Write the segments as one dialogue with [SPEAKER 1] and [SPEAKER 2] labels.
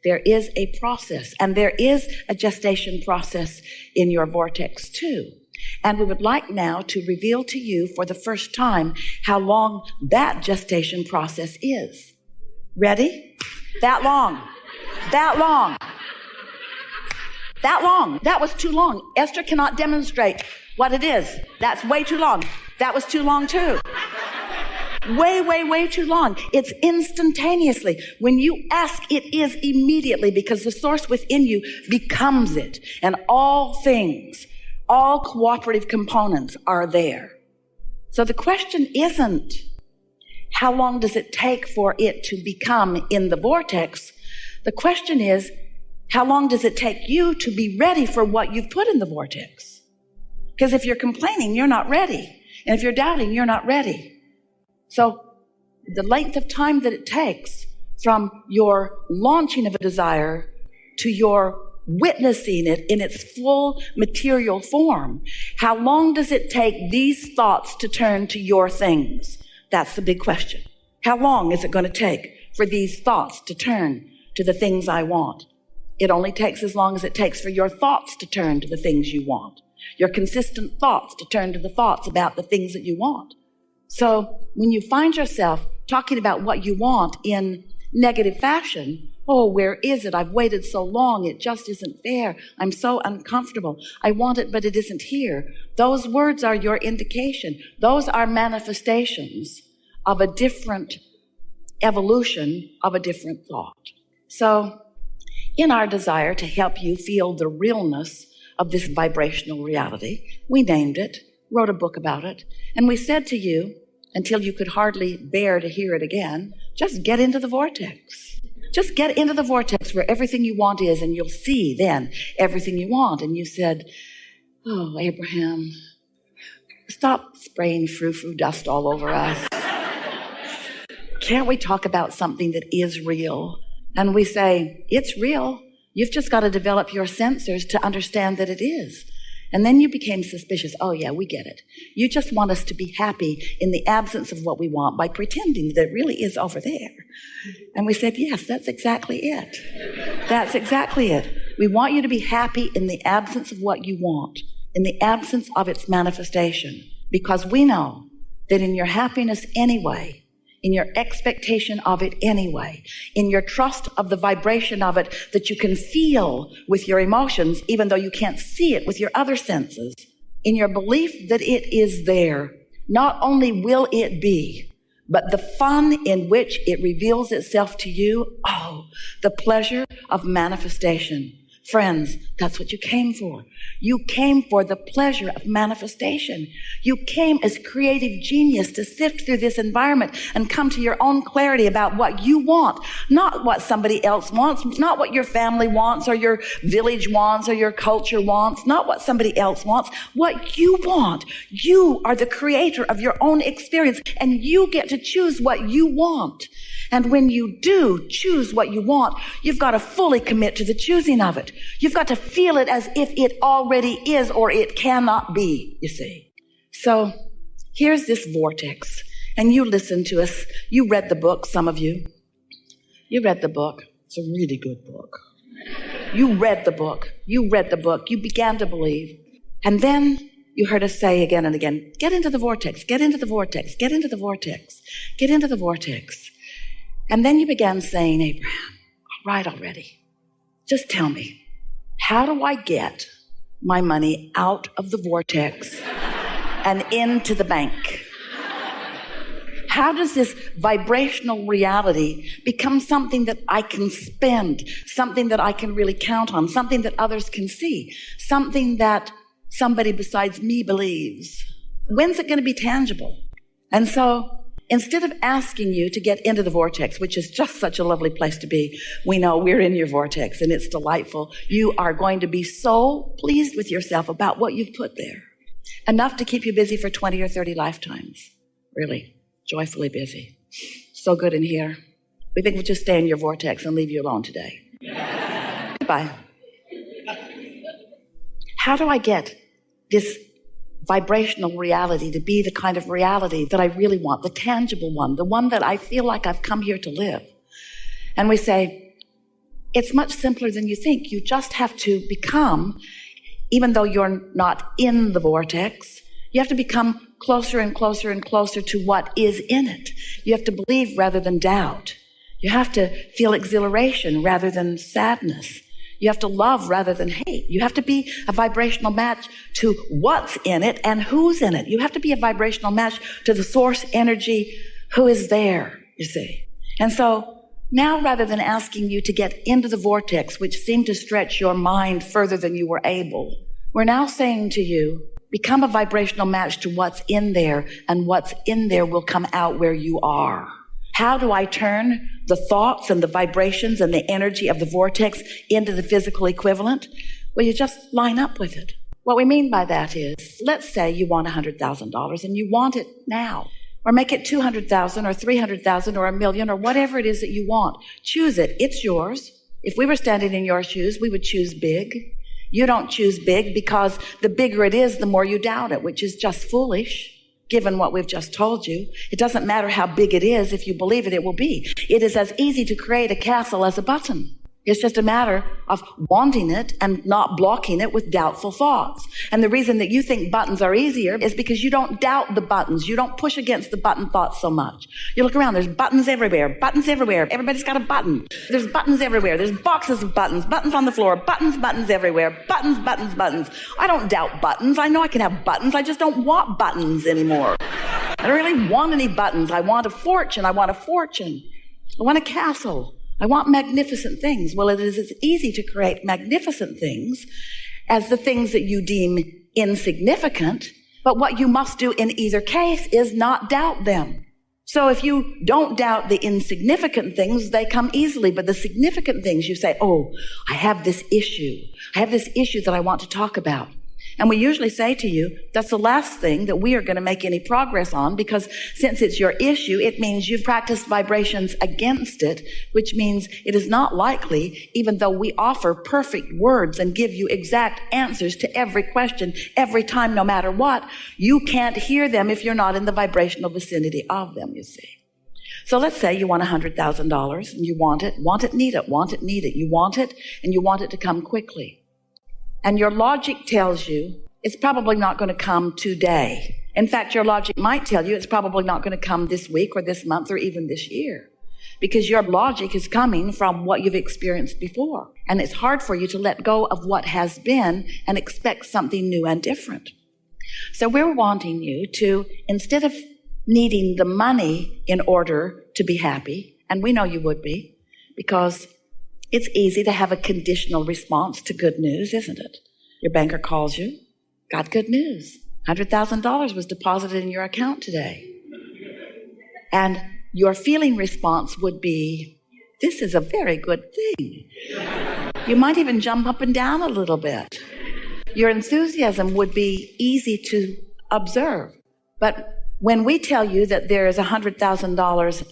[SPEAKER 1] There is a process, and there is a gestation process in your vortex too. And we would like now to reveal to you for the first time how long that gestation process is. Ready? That long. That long. That long. That was too long. Esther cannot demonstrate what it is. That's way too long. That was too long too. Way, way, way too long. It's instantaneously. When you ask, it is immediately, because the source within you becomes it. And all things, all cooperative components are there. So the question isn't, how long does it take for it to become in the vortex? The question is, how long does it take you to be ready for what you've put in the vortex? Because if you're complaining, you're not ready. And if you're doubting, you're not ready. So the length of time that it takes from your launching of a desire to your witnessing it in its full material form, how long does it take these thoughts to turn to your things? That's the big question. How long is it going to take for these thoughts to turn to the things I want? It only takes as long as it takes for your thoughts to turn to the things you want. Your consistent thoughts to turn to the thoughts about the things that you want. So when you find yourself talking about what you want in negative fashion, oh, where is it? I've waited so long. It just isn't fair. I'm so uncomfortable. I want it, but it isn't here. Those words are your indication. Those are manifestations of a different evolution of a different thought. So in our desire to help you feel the realness of this vibrational reality, we named it, wrote a book about it, and we said to you, until you could hardly bear to hear it again, just get into the vortex. Just get into the vortex where everything you want is, and you'll see then everything you want. And you said, oh, Abraham, stop spraying frou-frou dust all over us. Can't we talk about something that is real? And we say, it's real. You've just got to develop your sensors to understand that it is. And then you became suspicious. Oh, yeah, we get it. You just want us to be happy in the absence of what we want by pretending that it really is over there. And we said, yes, that's exactly it. That's exactly it. We want you to be happy in the absence of what you want, in the absence of its manifestation, because we know that in your happiness anyway, in your expectation of it anyway, in your trust of the vibration of it that you can feel with your emotions, even though you can't see it with your other senses, in your belief that it is there, not only will it be, but the fun in which it reveals itself to you, oh, the pleasure of manifestation. Friends, that's what you came for. You came for the pleasure of manifestation. You came as creative genius to sift through this environment and come to your own clarity about what you want, not what somebody else wants, not what your family wants or your village wants or your culture wants, not what somebody else wants, what you want. You are the creator of your own experience, and you get to choose what you want. And when you do choose what you want, you've got to fully commit to the choosing of it. You've got to feel it as if it already is, or it cannot be, you see. So here's this vortex, and you listen to us. You read the book, some of you. You read the book. It's a really good book. You read the book. You read the book. You began to believe. And then you heard us say again and again, get into the vortex, get into the vortex, get into the vortex, get into the vortex. And then you began saying, Abraham, all right already. Just tell me, how do I get my money out of the vortex and into the bank? How does this vibrational reality become something that I can spend, something that I can really count on, something that others can see, something that somebody besides me believes? When's it going to be tangible? And so instead of asking you to get into the vortex, which is just such a lovely place to be, we know we're in your vortex and it's delightful. You are going to be so pleased with yourself about what you've put there. Enough to keep you busy for 20 or 30 lifetimes. Really, joyfully busy. So good in here. We think we'll just stay in your vortex and leave you alone today. Goodbye. How do I get this vibrational reality to be the kind of reality that I really want, the tangible one, the one that I feel like I've come here to live? And we say, It's much simpler than you think. You just have to become, even though you're not in the vortex, you have to become closer and closer and closer to what is in it. You have to believe rather than doubt. You have to feel exhilaration rather than sadness. You have to love rather than hate. You have to be a vibrational match to what's in it and who's in it. You have to be a vibrational match to the source energy who is there, you see. And so now, rather than asking you to get into the vortex, which seemed to stretch your mind further than you were able, we're now saying to you, become a vibrational match to what's in there, and what's in there will come out where you are. How do I turn the thoughts and the vibrations and the energy of the vortex into the physical equivalent? Well, you just line up with it. What we mean by that is, let's say you want $100,000 and you want it now. Or make it 200,000 or 300,000 or $1 million or whatever it is that you want. Choose it. It's yours. If we were standing in your shoes, we would choose big. You don't choose big because the bigger it is, the more you doubt it, which is just foolish, given what we've just told you. It doesn't matter how big it is. If you believe it, it will be. It is as easy to create a castle as a button. It's just a matter of wanting it and not blocking it with doubtful thoughts. And the reason that you think buttons are easier is because you don't doubt the buttons. You don't push against the button thoughts so much. You look around, there's buttons everywhere, buttons everywhere. Everybody's got a button. There's buttons everywhere. There's boxes of buttons, buttons on the floor, buttons everywhere, buttons. I don't doubt buttons. I know I can have buttons. I just don't want buttons anymore. I don't really want any buttons. I want a fortune. I want a castle. I want magnificent things. Well, it is as easy to create magnificent things as the things that you deem insignificant, but what you must do in either case is not doubt them. So if you don't doubt the insignificant things, they come easily, but the significant things, you say, oh, I have this issue that I want to talk about. And we usually say to you, that's the last thing that we are going to make any progress on, because since it's your issue, it means you've practiced vibrations against it, which means it is not likely, even though we offer perfect words and give you exact answers to every question, every time, no matter what, you can't hear them if you're not in the vibrational vicinity of them, you see. So let's say you want $100,000 and you want it, need it. You want it and you want it to come quickly. And your logic tells you it's probably not going to come today. In fact, your logic might tell you it's probably not going to come this week or this month or even this year, because your logic is coming from what you've experienced before. And it's hard for you to let go of what has been and expect something new and different. So we're wanting you to, instead of needing the money in order to be happy, and we know you would be, because it's easy to have a conditional response to good news, isn't it? Your banker calls you, got good news. $100,000 was deposited in your account today. And your feeling response would be, this is a very good thing. You might even jump up and down a little bit. Your enthusiasm would be easy to observe. But when we tell you that there is $100,000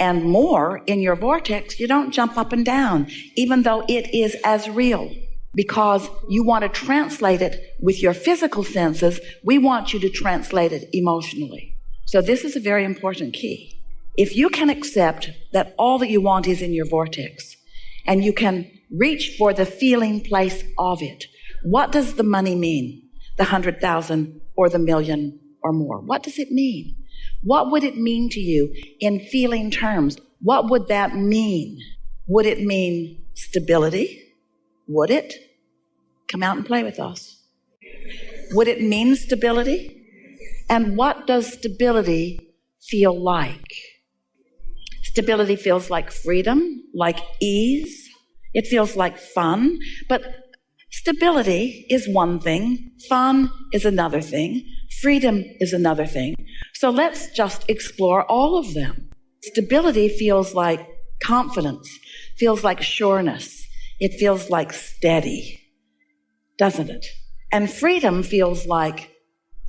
[SPEAKER 1] and more in your vortex, you don't jump up and down, even though it is as real, because you want to translate it with your physical senses. We want you to translate it emotionally. So this is a very important key. If you can accept that all that you want is in your vortex, and you can reach for the feeling place of it, what does the money mean? The 100,000 or the million or more? What does it mean? What would it mean to you in feeling terms? What would that mean? Would it mean stability? Would it? Come out and play with us. Would it mean stability? And what does stability feel like? Stability feels like freedom, like ease. It feels like fun. But stability is one thing. Fun is another thing. Freedom is another thing. So let's just explore all of them. Stability feels like confidence, feels like sureness. It feels like steady, doesn't it? And freedom feels like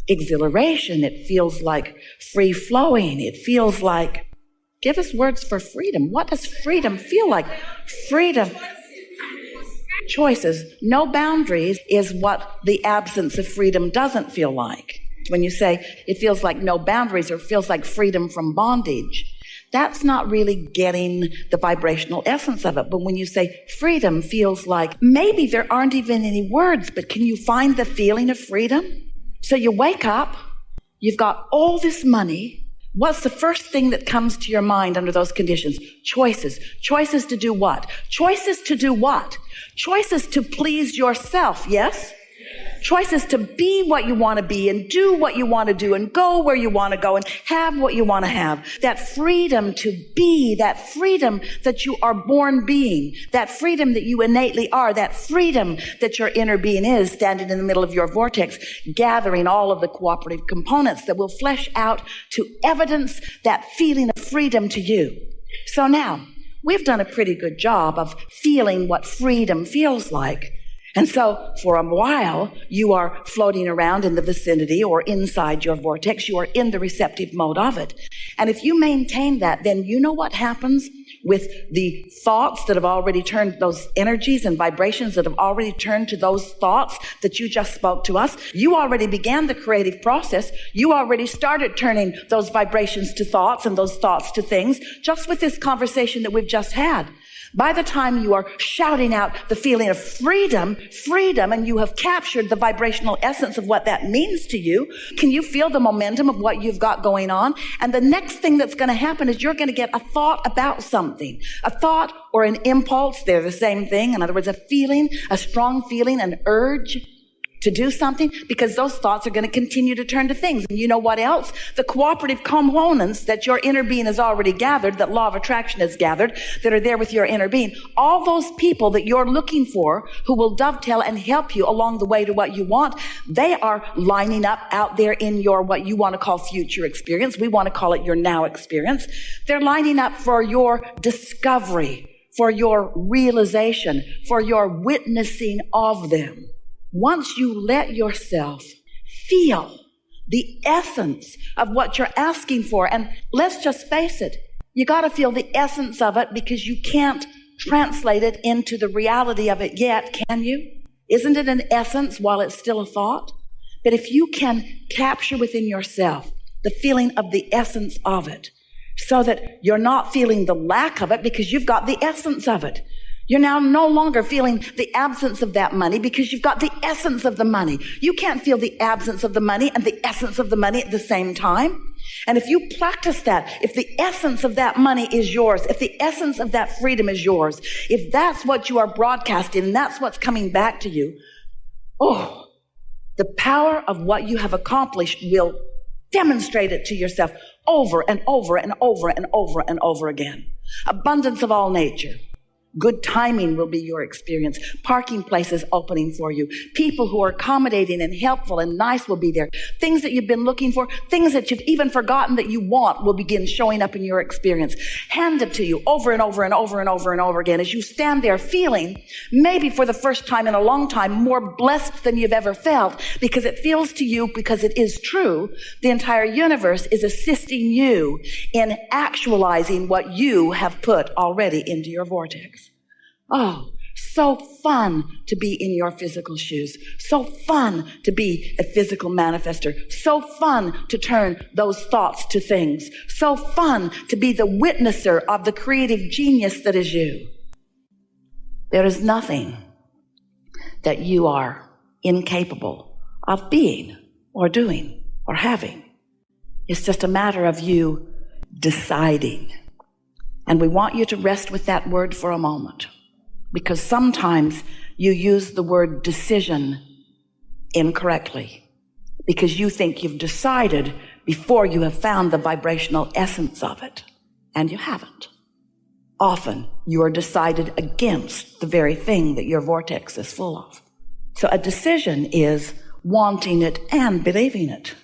[SPEAKER 1] exhilaration. It feels like free flowing. It feels like, give us words for freedom. What does freedom feel like? Freedom. Choices. No boundaries is what the absence of freedom doesn't feel like. When you say it feels like no boundaries or feels like freedom from bondage, that's not really getting the vibrational essence of it. But when you say freedom feels like, maybe there aren't even any words, but can you find the feeling of freedom? So you wake up, you've got all this money. What's the first thing that comes to your mind under those conditions? Choices. Choices to do what? Choices to do what? Choices to please yourself, yes? Choices to be what you want to be and do what you want to do and go where you want to go and have what you want to have. That freedom to be, that freedom that you are born being, that freedom that you innately are, that freedom that your inner being is standing in the middle of your vortex, gathering all of the cooperative components that will flesh out to evidence that feeling of freedom to you. So now, we've done a pretty good job of feeling what freedom feels like. And so for a while, you are floating around in the vicinity or inside your vortex. You are in the receptive mode of it. And if you maintain that, then you know what happens with the thoughts that have already turned, those energies and vibrations that have already turned to those thoughts that you just spoke to us. You already began the creative process. You already started turning those vibrations to thoughts and those thoughts to things just with this conversation that we've just had. By the time you are shouting out the feeling of freedom, and you have captured the vibrational essence of what that means to you, can you feel the momentum of what you've got going on? And the next thing that's going to happen is you're going to get a thought about something. A thought or an impulse, they're the same thing. In other words, a feeling, a strong feeling, an urge to do something, because those thoughts are going to continue to turn to things. And you know what else? The cooperative components that your inner being has already gathered, that law of attraction has gathered, that are there with your inner being. All those people that you're looking for who will dovetail and help you along the way to what you want, they are lining up out there in your, what you want to call future experience. We want to call it your now experience. They're lining up for your discovery, for your realization, for your witnessing of them. Once you let yourself feel the essence of what you're asking for, and let's just face it, you got to feel the essence of it, because you can't translate it into the reality of it yet, can you? Isn't it an essence while it's still a thought? But if you can capture within yourself the feeling of the essence of it, so that you're not feeling the lack of it because you've got the essence of it. You're now no longer feeling the absence of that money because you've got the essence of the money. You can't feel the absence of the money and the essence of the money at the same time. And if you practice that, if the essence of that money is yours, if the essence of that freedom is yours, if that's what you are broadcasting and that's what's coming back to you, oh, the power of what you have accomplished will demonstrate it to yourself over and over and over and over and over again. Abundance of all nature. Good timing will be your experience. Parking places opening for you. People who are accommodating and helpful and nice will be there. Things that you've been looking for, things that you've even forgotten that you want will begin showing up in your experience. Handed to you over and over and over and over and over again as you stand there feeling, maybe for the first time in a long time, more blessed than you've ever felt, because it feels to you, because it is true, the entire universe is assisting you in actualizing what you have put already into your vortex. Oh, so fun to be in your physical shoes. So fun to be a physical manifester. So fun to turn those thoughts to things. So fun to be the witnesser of the creative genius that is you. There is nothing that you are incapable of being or doing or having. It's just a matter of you deciding. And we want you to rest with that word for a moment. Because sometimes you use the word decision incorrectly, because you think you've decided before you have found the vibrational essence of it, and you haven't. Often you are decided against the very thing that your vortex is full of. So a decision is wanting it and believing it.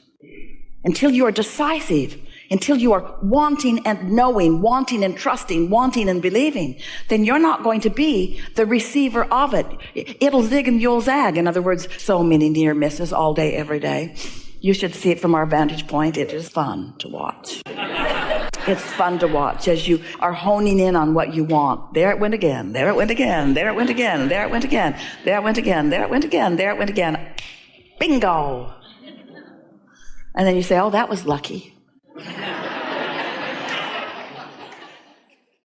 [SPEAKER 1] Until you are decisive, until you are wanting and knowing, wanting and trusting, wanting and believing, then you're not going to be the receiver of it. It'll zig and you'll zag. In other words, so many near misses all day, every day. You should see it from our vantage point. It is fun to watch. It's fun to watch as you are honing in on what you want. There it went again. There it went again. There it went again. There it went again. There it went again. There it went again. There it went again. Bingo. And then you say, oh, that was lucky.